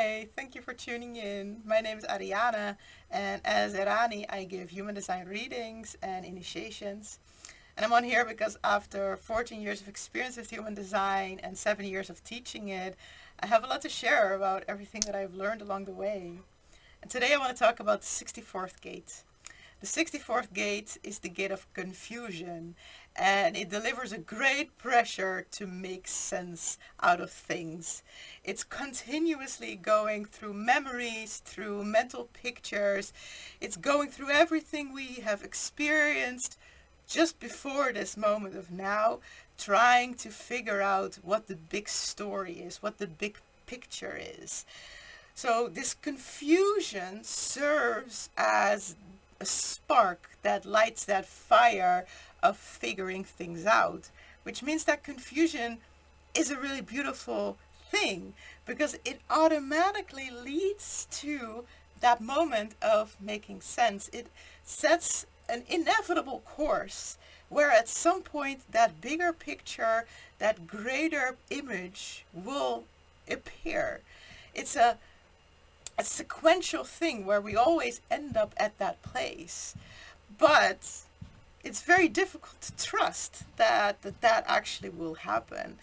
Hi, thank you for tuning in. My name is Ariana, and as Eraani, I give human design readings and initiations. And I'm on here because after 14 years of experience with human design and 7 years of teaching it, I have a lot to share about everything that I've learned along the way. And today I want to talk about the 64th gate. The 64th gate is the gate of confusion, and it delivers a great pressure to make sense out of things. It's continuously going through memories, through mental pictures. It's going through everything we have experienced just before this moment of now, trying to figure out what the big story is, what the big picture is. So this confusion serves as a spark that lights that fire of figuring things out, which means that confusion is a really beautiful thing because it automatically leads to that moment of making sense. It sets an inevitable course where at some point that bigger picture, that greater image will appear. It's a sequential thing where we always end up at that place. But it's very difficult to trust that actually will happen.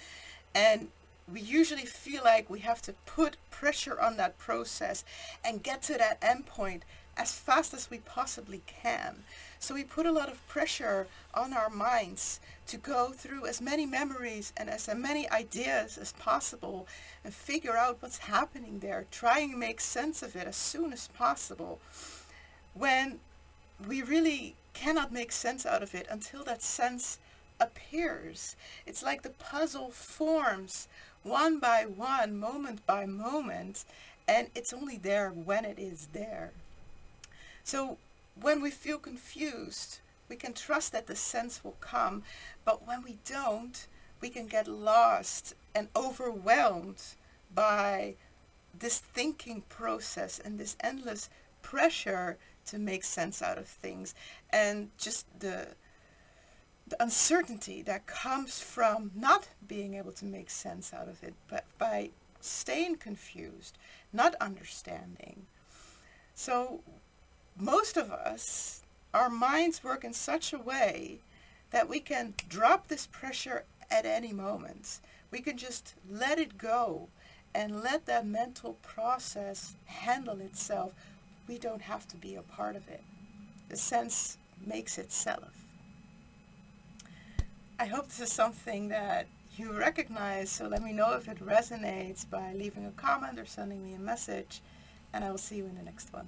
And we usually feel like we have to put pressure on that process and get to that end point as fast as we possibly can. So we put a lot of pressure on our minds to go through as many memories and as many ideas as possible and figure out what's happening there, trying to make sense of it as soon as possible, when we really cannot make sense out of it until that sense appears. It's like the puzzle forms one by one, moment by moment, and it's only there when it is there. So when we feel confused, we can trust that the sense will come, but when we don't, we can get lost and overwhelmed by this thinking process and this endless pressure to make sense out of things, and just the uncertainty that comes from not being able to make sense out of it, but by staying confused, not understanding. So most of us, our minds work in such a way that we can drop this pressure at any moment. We can just let it go and let that mental process handle itself. We don't have to be a part of it. The sense makes itself. I hope this is something that you recognize, so let me know if it resonates by leaving a comment or sending me a message, and I will see you in the next one.